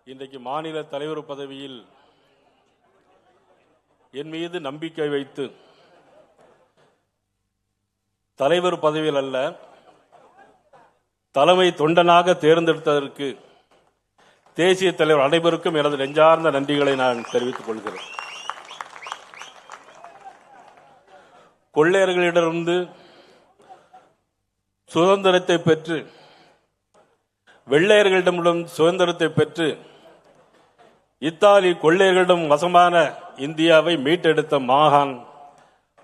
இன்றைக்கு மாநில தலைவர் பதவியில் என் மீது நம்பிக்கை வைத்து தலைவர் பதவியில் அல்ல தலைமை தொண்டனாக தேர்ந்தெடுத்ததற்கு தேசிய தலைவர் அனைவருக்கும் எனது நெஞ்சார்ந்த நன்றிகளை நான் தெரிவித்துக் கொள்கிறேன். கொள்ளையர்களிடமிருந்து சுதந்திரத்தை பெற்று வெள்ளையர்களிடமிடம் சுதந்திரத்தை பெற்று இத்தாலி கொள்ளையர்களிடம் வசமான இந்தியாவை மீட்டெடுத்த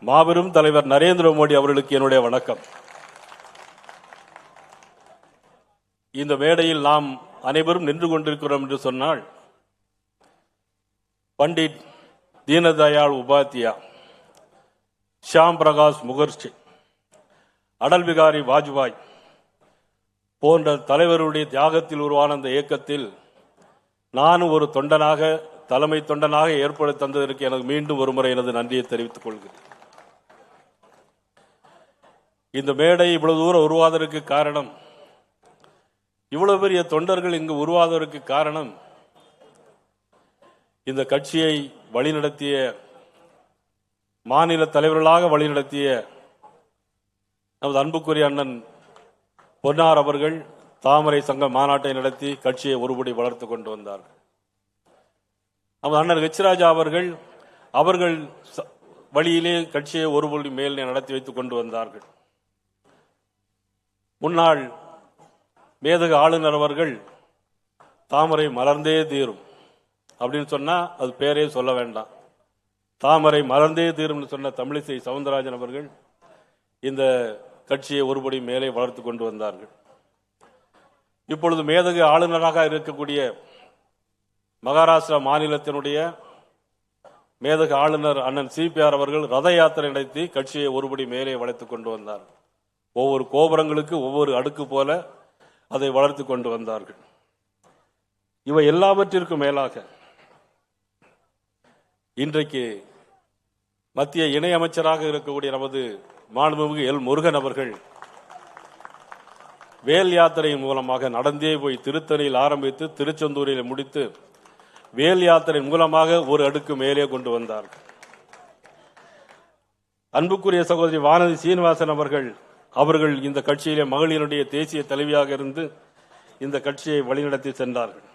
மாபெரும் தலைவர் நரேந்திர மோடி அவர்களுக்கு என்னுடைய வணக்கம். இந்த மேடையில் நாம் அனைவரும் நின்று கொண்டிருக்கிறோம் என்று சொன்னால் பண்டிட் தீனதயாள் உபாத்யா, ஷியாம் பிரகாஷ் முகர்ஜி, அடல் பிகாரி வாஜ்பாய் போன்ற தலைவருடைய தியாகத்தில் உருவான அந்த இயக்கத்தில் நானும் ஒரு தொண்டனாக தலைமை தொண்டனாக ஏற்படுத்தி தந்ததற்கு எனக்கு மீண்டும் ஒருமுறை எனது நன்றியை தெரிவித்துக் கொள்கிறேன். இந்த மேடை இவ்வளவு தூரம் உருவாவதற்கு காரணம், இவ்வளவு பெரிய தொண்டர்கள் இங்கு உருவாவதற்கு காரணம், இந்த கட்சியை வழிநடத்திய மாநில தலைவர்களாக வழிநடத்திய நமது அன்புக்குரிய அண்ணன் பொன்னார் அவர்கள் தாமரை சங்க மாநாட்டை நடத்தி கட்சியை ஒருபடி வளர்த்துக் கொண்டு வந்தார்கள். நமது அண்ணன் ஹெச்ராஜா அவர்கள் வழியிலே கட்சியை ஒருபடி மேல் நடத்தி வைத்துக் கொண்டு வந்தார்கள். முன்னாள் மேதகு ஆளுநர் அவர்கள் தாமரை மலர்ந்தே தீரும் அப்படின்னு சொன்னா அது பேரே சொல்ல வேண்டாம், தாமரை மலர்ந்தே தீரும் சொன்ன தமிழிசை சவுந்தரராஜன் அவர்கள் இந்த கட்சியை ஒருபடி மேலே வளர்த்துக் கொண்டு வந்தார்கள். இப்பொழுது மேதகு ஆளுநராக இருக்கக்கூடிய மகாராஷ்டிரா மாநிலத்தினுடைய மேதகு ஆளுநர் அண்ணன் சிபிஆர் அவர்கள் ரத யாத்திரை நடத்தி கட்சியை ஒருபடி மேலே வளர்த்துக் கொண்டு வந்தார். ஒவ்வொரு கோபுரங்களுக்கு ஒவ்வொரு அடுக்கு போல அதை வளர்த்துக் கொண்டு வந்தார்கள். இவை எல்லாவற்றிற்கும் மேலாக இன்றைக்கு மத்திய இணையமைச்சராக இருக்கக்கூடிய நமது மாண்புமிகு எல் முருகன் அவர்கள் வேல் யாத்திரையின் மூலமாக நடந்தே போய் திருத்தணியில் ஆரம்பித்து திருச்செந்தூரில் முடித்து வேல் யாத்திரை மூலமாக ஒரு அடுக்கு மேலே கொண்டு வந்தார்கள். அன்புக்குரிய சகோதரி வானதி சீனிவாசன் அவர்கள் இந்த கட்சியிலே மகளிருடைய தேசிய தலைவியாக இருந்து இந்த கட்சியை வழிநடத்தி சென்றார்கள்.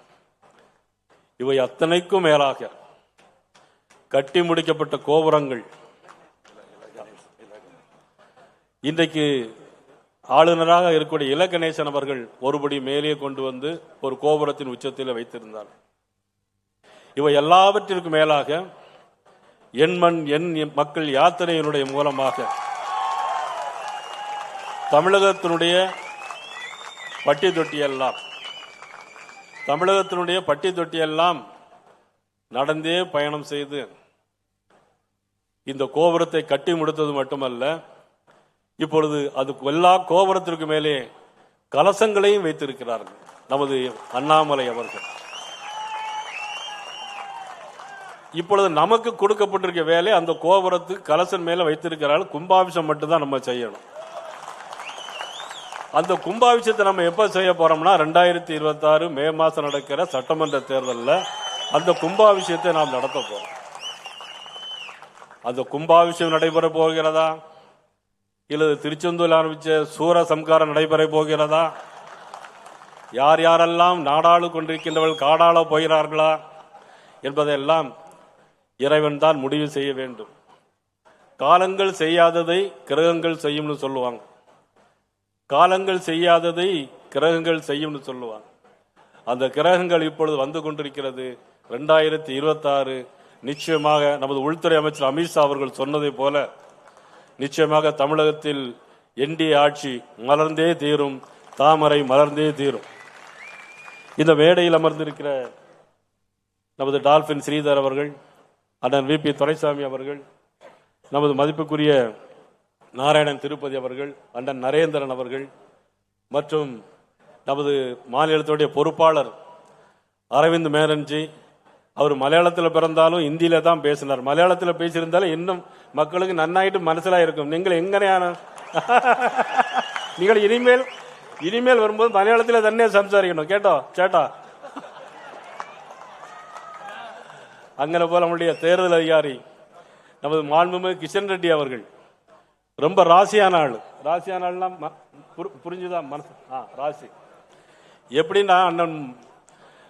இவை அத்தனைக்கும் மேலாக கட்டி முடிக்கப்பட்ட கோபுரங்கள் இன்றைக்கு ஆளுநராக இருக்கக்கூடிய இல கணேசன் அவர்கள் ஒருபடி மேலே கொண்டு வந்து ஒரு கோபுரத்தின் உச்சத்தில் வைத்திருந்தார். இவை எல்லாவற்றிற்கும் மேலாக என் மண் என் மக்கள் யாத்திரையினுடைய மூலமாக தமிழகத்தினுடைய பட்டி தொட்டியெல்லாம் நடந்தே பயணம் செய்து இந்த கோபுரத்தை கட்டி முடித்தது மட்டுமல்ல, இப்பொழுது அது எல்லா கோபுரத்திற்கு மேலே கலசங்களையும் வைத்திருக்கிறார்கள் நமது அண்ணாமலை அவர்கள். இப்பொழுது நமக்கு கொடுக்கப்பட்டிருக்க வேலை அந்த கோபுரத்துக்கு கலசம் மேல வைத்திருக்கிறார்கள். கும்பாபிஷம் மட்டும்தான் நம்ம செய்யணும். அந்த கும்பாபிஷத்தை நம்ம எப்ப செய்ய போறோம்னா 2026 மே மாசம் நடக்கிற சட்டமன்ற தேர்தலில் அந்த கும்பாபிஷத்தை நாம் நடத்த போறோம். அந்த கும்பாபிஷம் நடைபெற போகிறதா இல்லது திருச்செந்தூரில் ஆரம்பிச்ச சூர சம்காரம் நடைபெற போகிறதா, யார் யாரெல்லாம் நாடாளு கொண்டிருக்கின்றவர்கள் காடாள போகிறார்களா என்பதையெல்லாம் இறைவன் தான் முடிவு செய்ய வேண்டும். காலங்கள் செய்யாததை கிரகங்கள் செய்யும்னு சொல்லுவாங்க, காலங்கள் செய்யாததை கிரகங்கள் செய்யும்னு சொல்லுவாங்க. அந்த கிரகங்கள் இப்பொழுது வந்து கொண்டிருக்கிறது. 2026 நிச்சயமாக நமது உள்துறை அமைச்சர் அமித்ஷா அவர்கள் சொன்னதை போல நிச்சயமாக தமிழகத்தில் என்டிஏ ஆட்சி மலர்ந்தே தீரும், தாமரை மலர்ந்தே தீரும். இந்த மேடையில் அமர்ந்திருக்கிற நமது டால்பின் ஸ்ரீதர் அவர்கள், அண்ணன் VP துரைசாமி அவர்கள், நமது மதிப்புக்குரிய நாராயணன் திருப்பதி அவர்கள், அண்ணன் நரேந்திரன் அவர்கள் மற்றும் நமது மாநிலத்துடைய பொறுப்பாளர் அரவிந்த் மேனன்ஜி, அவர் மலையாளத்தில் பிறந்தாலும் இந்தியில தான் பேசினார். மலையாளத்தில் பேசியிருந்தாலும் இன்னும் மக்களுக்கு நன்னாயிட்டு மனசிலா இருக்கும். நீங்கள் எங்கனையான நீங்கள் இனிமேல் வரும்போது மலையாளத்தில் தன்னே சம்சாரிக்கணும். கேட்டா அங்கே போல நம்முடைய தேர்தல் அதிகாரி நமது மாண்புமிகு கிஷன் ரெட்டி அவர்கள் ரொம்ப ராசியான ஆள். ராசியான ஆள்னா புரிஞ்சுதான் மனசு ராசி. எப்படின்னா அண்ணன்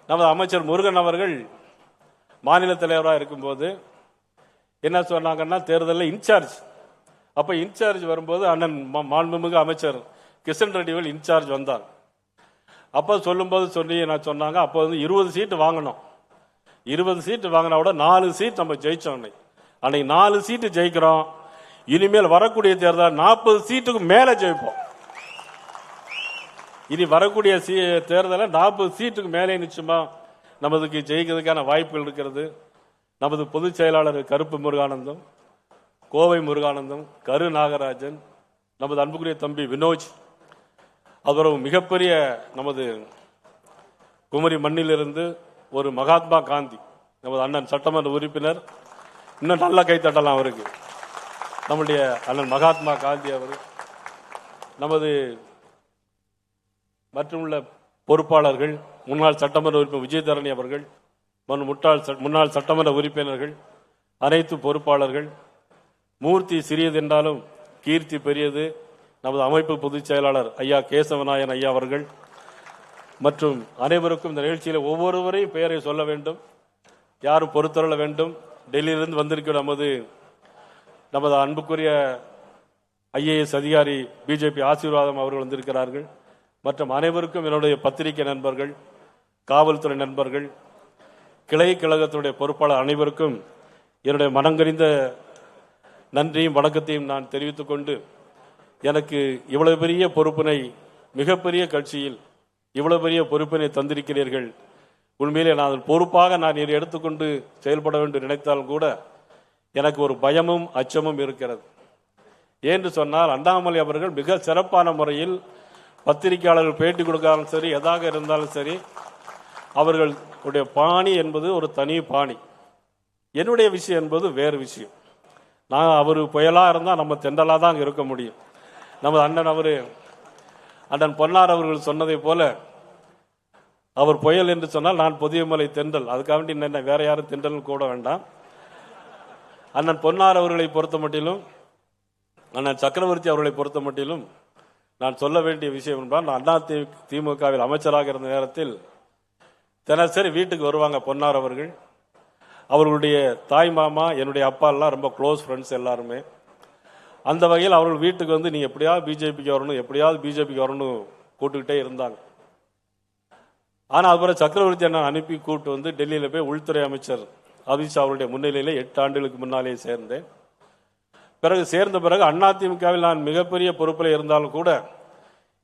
நமது அமைச்சர் முருகன் அவர்கள் மாநில தலைவராக இருக்கும்போது என்ன சொன்னாங்கன்னா தேர்தலில் இன்சார்ஜ். அப்ப இன்சார்ஜ் வரும்போது அண்ணன் மாண்புமிகு அமைச்சர் கிஷன் ரெட்டிகள் இன்சார்ஜ் வந்தார். அப்ப சொல்லும்போது சொன்னாங்க அப்போ வந்து 20 சீட்டு வாங்கணும். 20 சீட்டு வாங்கினா கூட 4 சீட் நம்ம ஜெயிச்சோம். அன்னைக்கு 4 சீட்டு ஜெயிக்கிறோம். இனிமேல் வரக்கூடிய தேர்தல் 40 சீட்டுக்கு மேல ஜெயிப்போம். இனி வரக்கூடிய தேர்தலில் 40 சீட்டுக்கு மேலே நிச்சயமா நமதுக்கு ஜெயிக்கிறதுக்கான வாய்ப்புகள் இருக்கிறது. நமது பொதுச் செயலாளர் கருப்பு முருகானந்தம், கோவை முருகானந்தம், கரு நாகராஜன், நமது அன்புக்குரிய தம்பி வினோஜ், அவர் மிகப்பெரிய நமது குமரி மண்ணிலிருந்து ஒரு மகாத்மா காந்தி நமது அண்ணன் சட்டமன்ற உறுப்பினர், இன்னும் நல்லா கைத்தட்டலாம் அவருக்கு. நம்முடைய அண்ணன் மகாத்மா காந்தி அவர், நமது மற்றும் உள்ள பொறுப்பாளர்கள், முன்னாள் சட்டமன்ற உறுப்பினர் விஜயதரணி அவர்கள், முன்னாள் சட்டமன்ற உறுப்பினர்கள், அனைத்து பொறுப்பாளர்கள், மூர்த்தி சிறியது என்றாலும் கீர்த்தி பெரியது நமது அமைப்பு பொதுச் செயலாளர் ஐயா கேசவநாயன் ஐயா அவர்கள் மற்றும் அனைவருக்கும் இந்த நிகழ்ச்சியில் ஒவ்வொருவரையும் பெயரை சொல்ல வேண்டும், யாரும் பொறுத்தருள வேண்டும். டெல்லியிலிருந்து வந்திருக்கிற நமது அன்புக்குரிய IAS அதிகாரி பிஜேபி ஆசீர்வாதம் அவர்கள் வந்திருக்கிறார்கள். மற்றும் அனைவருக்கும் என்னுடைய பத்திரிகை நண்பர்கள், காவல்துறை நண்பர்கள், கிளை கழகத்துடைய பொறுப்பாளர் அனைவருக்கும் என்னுடைய மனங்கறிந்த நன்றியும் வணக்கத்தையும் நான் தெரிவித்துக் கொண்டு, எனக்கு இவ்வளவு பெரிய பொறுப்பினை, மிகப்பெரிய கட்சியில் இவ்வளவு பெரிய பொறுப்பினை தந்திருக்கிறீர்கள். உண்மையிலே நான் பொறுப்பாக நான் எடுத்துக்கொண்டு செயல்பட வேண்டும் நினைத்தாலும் கூட எனக்கு ஒரு பயமும் அச்சமும் இருக்கிறது. ஏன்னு சொன்னால் அண்ணாமலை அவர்கள் மிக சிறப்பான முறையில் பத்திரிகையாளர்கள் பேட்டி கொடுக்காலும் சரி, எதாக இருந்தாலும் சரி, அவர்களுடைய பாணி என்பது ஒரு தனி பாணி. என்னுடைய விஷயம் என்பது வேறு விஷயம். நான் அவர் புயலா இருந்தால் நம்ம தெண்டலா தான் இருக்க முடியும். நமது அண்ணன் பொன்னார் அவர்கள் சொன்னதை போல, அவர் புயல் என்று சொன்னால் நான் பொதியமலை தெண்டல். அதுக்காக வேண்டி என்ன வேற யாரும் தெண்டல் கூட வேண்டாம். அண்ணன் பொன்னார் அவர்களை பொறுத்த மட்டிலும், அண்ணன் சக்கரவர்த்தி அவர்களை பொறுத்த மட்டிலும் நான் சொல்ல வேண்டிய விஷயம் என்றால், நான் அதிமுகவில் அமைச்சராக இருந்த நேரத்தில் தினசரி வீட்டுக்கு வருவாங்க பொன்னார் அவர்கள். அவர்களுடைய தாய் மாமா, என்னுடைய அப்பா எல்லாம் ரொம்ப க்ளோஸ் ஃப்ரெண்ட்ஸ் எல்லாருமே. அந்த வகையில் அவர்கள் வீட்டுக்கு வந்து நீ எப்படியாவது பிஜேபிக்கு வரணும், எப்படியாவது பிஜேபிக்கு வரணும் கூட்டுக்கிட்டே இருந்தாங்க. ஆனால் அதுபோல சக்கரவர்த்தி அண்ணன் அனுப்பி கூட்டு வந்து டெல்லியில் போய் உள்துறை அமைச்சர் அமித்ஷா அவருடைய முன்னிலையில் 8 ஆண்டுகளுக்கு முன்னாலே சேர்ந்தேன். சேர்ந்த பிறகு அதிமுகவில் நான் மிகப்பெரிய பொறுப்பில் இருந்தாலும் கூட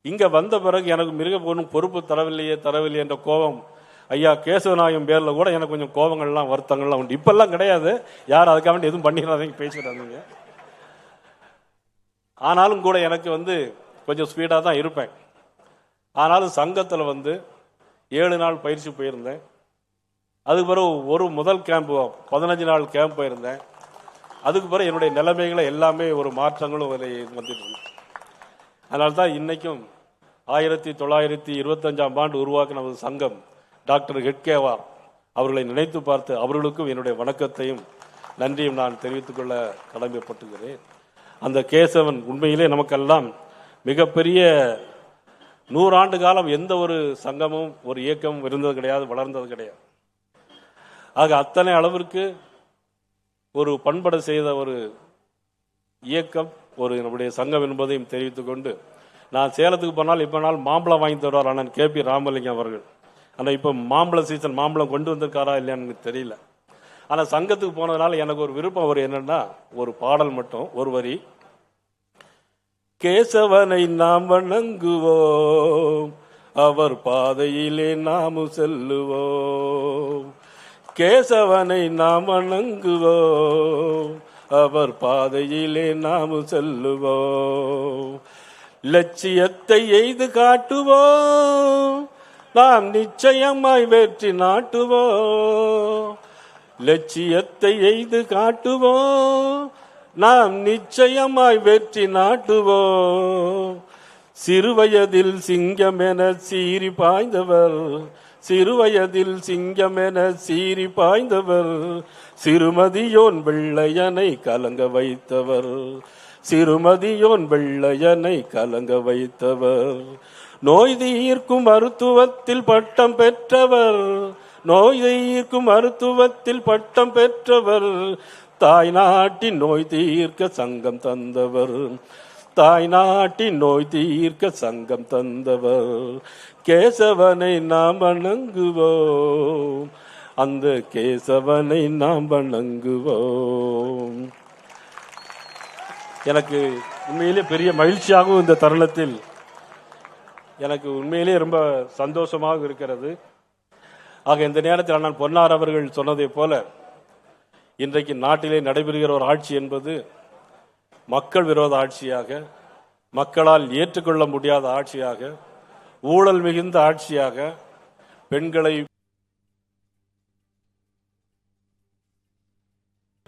இங்க வந்த பிறகு எனக்கு மிக ஒன்றும் பொறுப்பு தரவில்லையே என்ற கோபம் ஐயா கேசவநாயகம் பேர்ல கூட எனக்கு கொஞ்சம் கோபங்கள்லாம் வருத்தங்கள்லாம் உண்டு. இப்பெல்லாம் கிடையாது, யாரும் அதுக்காக வேண்டி எதுவும் பண்ணிடாதீங்க, பேசிடாதீங்க. ஆனாலும் கூட எனக்கு வந்து கொஞ்சம் ஸ்பீடா தான் இருப்பேன். ஆனாலும் சங்கத்தில் வந்து 7 நாள் பயிற்சி போயிருந்தேன். அதுக்கு பிறகு ஒரு முதல் கேம்ப் 15 நாள் கேம்ப் போயிருந்தேன். அதுக்கு பிறகு என்னுடைய நிலைமைகளை எல்லாமே ஒரு மாற்றங்களும் வந்துட்டு. அதனால்தான் இன்னைக்கும் 1925ஆம் ஆண்டு உருவாக்கின நமது சங்கம் டாக்டர் ஹெட்கேவார் அவர்களை நினைத்து பார்த்து அவர்களுக்கும் என்னுடைய வணக்கத்தையும் நன்றியும் நான் தெரிவித்துக் கொள்ள கடமைப்பட்டுகிறேன். அந்த கேசவன் உண்மையிலே நமக்கெல்லாம் மிகப்பெரிய 100 ஆண்டு காலம் எந்த ஒரு சங்கமும் ஒரு இயக்கமும் இருந்தது கிடையாது, வளர்ந்தது கிடையாது. ஆக அத்தனை அளவிற்கு ஒரு பண்பட செய்த ஒரு இயக்கம் ஒரு நம்முடைய சங்கம் என்பதையும் தெரிவித்துக் கொண்டு, நான் சேலத்துக்கு போனால் இப்ப நாள் மாம்பழம் வாங்கி தருவார் அண்ணன் KP ராமலிங்கம் அவர்கள். ஆனால் இப்போ மாம்பழ சீசன், மாம்பழம் கொண்டு வந்திருக்காரா இல்லையான்னு எனக்கு தெரியல. ஆனால் சங்கத்துக்கு போனதுனால எனக்கு ஒரு விருப்பம் ஒரு என்னன்னா, ஒரு பாடல் மட்டும் ஒரு வரி. கேசவனை நாம் வணங்குவோம், அவர் பாதையிலே நாமும் செல்லுவோம். கேசவனை நாம் வணங்குவோம், அவர் பாதையிலே நாமும் செல்லுவோம். லட்சியத்தை எய்து காட்டுவோம், நாம் நிச்சயமாய் வெற்றி நாட்டுவோம். லட்சியத்தை எய்து காட்டுவோம், நாம் நிச்சயமாய் வெற்றி நாட்டுவோம். சிறுவயதில் சிங்கம் என சீறி பாய்ந்தவர், சிறுவயதில் சிங்கமென சீறி பாய்ந்தவர், சிறுமதியோன் வெள்ளையனை கலங்க வைத்தவர், சிறுமதியோன் வெள்ளையனை கலங்க வைத்தவர். நோய் தீர்க்கும் மருத்துவத்தில் பட்டம் பெற்றவர், நோய் தீர்க்கும் மருத்துவத்தில் பட்டம் பெற்றவர், தாய் நாட்டின் நோய் தீர்க்க சங்கம் தந்தவர், தாய் நாட்டின் நோய் தீர்க்க சங்கம் தந்தவர். கேசவனை நாம் வணங்குவோம், அந்த கேசவனை நாம் வணங்குவோம். எனக்கு உண்மையிலே பெரிய மகிழ்ச்சியாகவும் இந்த தருணத்தில் எனக்கு உண்மையிலே ரொம்ப சந்தோஷமாக இருக்கிறது. ஆக இந்த நேரத்தில் அண்ணன் பொன்னார் அவர்கள் சொன்னதை போல இன்றைக்கு நாட்டிலே நடைபெறுகிற ஒரு ஆட்சி என்பது மக்கள் விரோத ஆட்சியாக, மக்களால் ஏற்றுக்கொள்ள முடியாத ஆட்சியாக, ஊழல் மிகுந்த ஆட்சியாக, பெண்களை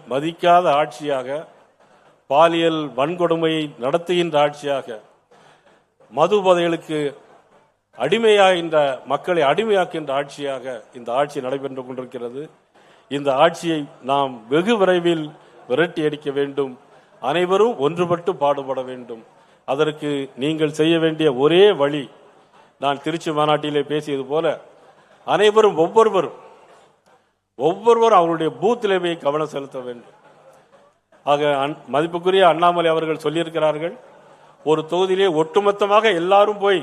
மதிக்காத ஆட்சியாக, பாலியல் வன்கொடுமையை நடத்துகின்ற ஆட்சியாக, மது போதைகளுக்கு அடிமையாகின்ற மக்களை அடிமையாக்கின்ற ஆட்சியாக இந்த ஆட்சி நடைபெற்று கொண்டிருக்கிறது. இந்த ஆட்சியை நாம் வெகு விரைவில் விரட்டி அடிக்க வேண்டும். அனைவரும் ஒன்றுபட்டு பாடுபட வேண்டும். அதற்கு நீங்கள் செய்ய வேண்டிய ஒரே வழி, நான் திருச்சி மாநாட்டிலே பேசியது போல, அனைவரும் ஒவ்வொருவரும் அவருடைய பூத்திலே போய் கவனம் செலுத்த வேண்டும். ஆக மதிப்புக்குரிய அண்ணாமலை அவர்கள் சொல்லியிருக்கிறார்கள், ஒரு தொகுதியிலே ஒட்டுமொத்தமாக எல்லாரும் போய்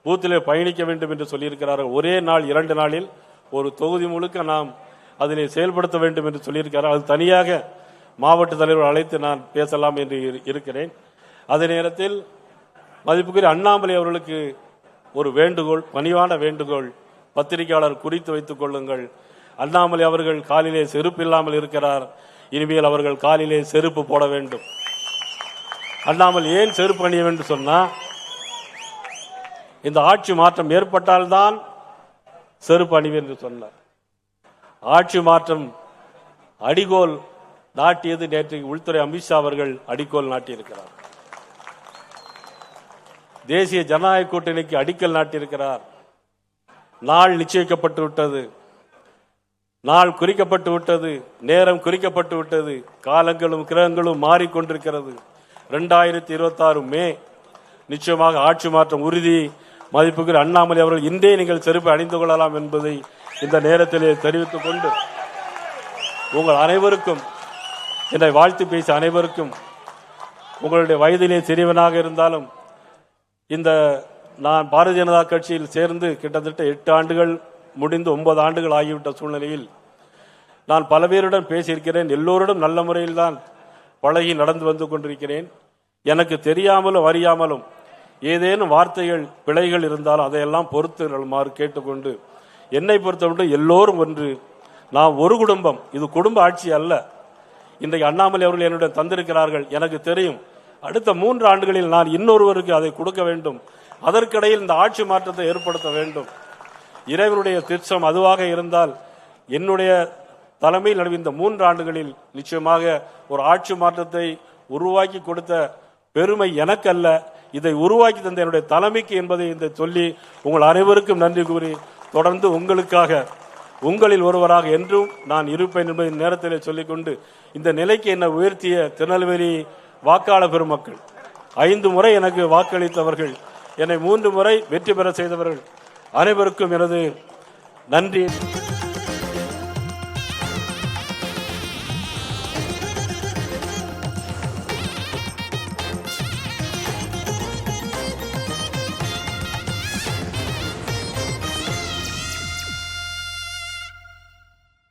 பூத்திலே பயணிக்க வேண்டும் என்று சொல்லியிருக்கிறார்கள். ஒரே நாள் 2 நாளில் ஒரு தொகுதி முழுக்க நாம் அதிலே செயல்படுத்த வேண்டும் என்று சொல்லியிருக்கிறார். அது தனியாக மாவட்ட தலைவர் அழைத்து நான் பேசலாம் என்று இருக்கிறேன். அதே நேரத்தில் மதிப்புக்குரிய அண்ணாமலை அவர்களுக்கு ஒரு வேண்டுகோள், பணிவான வேண்டுகோள், பத்திரிகையாளர் குறித்து வைத்துக் கொள்ளுங்கள். அண்ணாமலை அவர்கள் காலிலே செருப்பு இல்லாமல் இருக்கிறார். இனிமேல் அவர்கள் காலிலே செருப்பு போட வேண்டும். அண்ணாமலை ஏன் செருப்பு அணிய வேண்டும் சொன்னா, இந்த ஆட்சி மாற்றம் ஏற்பட்டால்தான் செருப்பு அணிவேன் என்று சொன்னார். ஆட்சி மாற்றம் அடிகோல் நாட்டியது நேற்று உள்துறை அமித்ஷா அவர்கள் அடிக்கோல் நாட்டியிருக்கிறார். தேசிய ஜனநாயக கூட்டணிக்கு அடிக்கல் நாட்டியிருக்கிறார். நாள் நிச்சயிக்கப்பட்டு விட்டது, நாள் குறிக்கப்பட்டு விட்டது, நேரம் குறிக்கப்பட்டு விட்டது, காலங்களும் கிரகங்களும் மாறிக்கொண்டிருக்கிறது. 2026 மே நிச்சயமாக ஆட்சி மாற்றம் உறுதி. மதிப்புக்குரிய அண்ணாமலை அவர்கள் இன்றே நீங்கள் செருப்பு அணிந்து கொள்ளலாம் என்பதை இந்த நேரத்திலே தெரிவித்துக் கொண்டு, உங்கள் அனைவருக்கும், என்னை வாழ்த்து பேசிய அனைவருக்கும், உங்களுடைய வயதிலே சிறியவனாக இருந்தாலும், இந்த நான் பாரதிய ஜனதா கட்சியில் சேர்ந்து கிட்டத்தட்ட 8 ஆண்டுகள் முடிந்து 9 ஆண்டுகள் ஆகிவிட்ட சூழ்நிலையில் நான் பல பேருடன் பேசியிருக்கிறேன். எல்லோருடன் நல்ல முறையில் தான் பழகி நடந்து வந்து கொண்டிருக்கிறேன். எனக்கு தெரியாமலும் அறியாமலும் ஏதேனும் வார்த்தைகள் பிழைகள் இருந்தாலும் அதையெல்லாம் பொறுத்துமாறு கேட்டுக்கொண்டு, என்னை பொறுத்தவரை எல்லோரும் ஒன்று, நான் ஒரு குடும்பம், இது குடும்ப ஆட்சி அல்ல. இன்றைக்கு அண்ணாமலை அவர்கள் என்னுடன் தந்திருக்கிறார்கள். எனக்கு தெரியும் அடுத்த 3 ஆண்டுகளில் நான் இன்னொருவருக்கு அதை கொடுக்க வேண்டும். அதற்கிடையில் இந்த ஆட்சி மாற்றத்தை ஏற்படுத்த வேண்டும். இறைவனுடைய திட்டம் அதுவாக இருந்தால் என்னுடைய தலைமையில் நடந்த இந்த 3 ஆண்டுகளில் நிச்சயமாக ஒரு ஆட்சி மாற்றத்தை உருவாக்கி கொடுத்த பெருமை எனக்கல்ல, இதை உருவாக்கி தந்த என்னுடைய தலைமைக்கு என்பதை இந்த சொல்லி உங்கள் அனைவருக்கும் நன்றி கூறி, தொடர்ந்து உங்களுக்காக உங்களில் ஒருவராக என்றும் நான் இருப்பேன் என்பதை நேரத்தில் சொல்லிக்கொண்டு, இந்த நிலைக்கு என்னை உயர்த்திய திருநெல்வேலி வாக்காளர் பெருமக்கள், 5 முறை எனக்கு வாக்களித்தவர்கள், என்னை 3 முறை வெற்றி பெற செய்தவர்கள் அனைவருக்கும் எனது நன்றி.